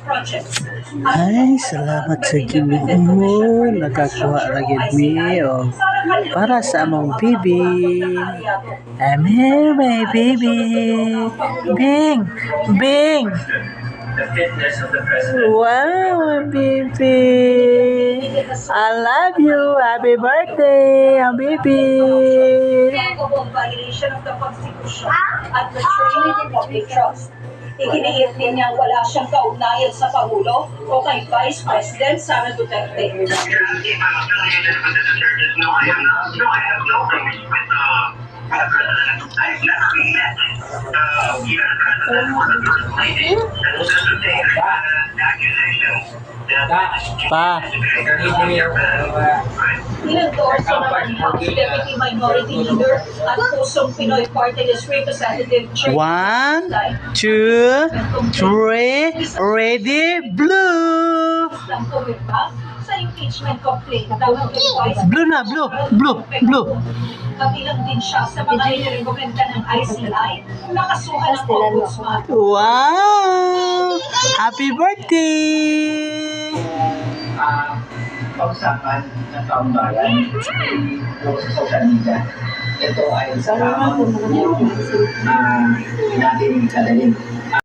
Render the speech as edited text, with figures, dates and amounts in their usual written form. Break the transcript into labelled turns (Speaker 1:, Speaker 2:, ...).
Speaker 1: Ay, salamat sa Ginoo, nakakuha ra gyud mi o para sa among baby. I'm here, my baby. Bing, Bing. Wow, baby. I love you. Happy birthday, baby.
Speaker 2: Violation of the Constitution at betrayal of public trust. Ikiniit din niyang wala siyang kaugnayan sa Pangulo o kay Vice President Sara Duterte.
Speaker 1: Pa.
Speaker 2: Inendorso naman ni House Deputy Minority Leader at pusong Pinoy Party List Representative Chair
Speaker 1: 1, 2, 3, ready, blue.
Speaker 2: ng pumirma sa impeachment complaint laban kay Vice
Speaker 1: Blue na, blue, blue, blue.
Speaker 2: Kabilang din siya sa mga inirekomenda ng ICI na kasuhan ng Ombudsman.
Speaker 1: Wow! Happy birthday!
Speaker 3: Pag-usapan ng kaumbayan sa social media. Ito ay sa natin kadalhin.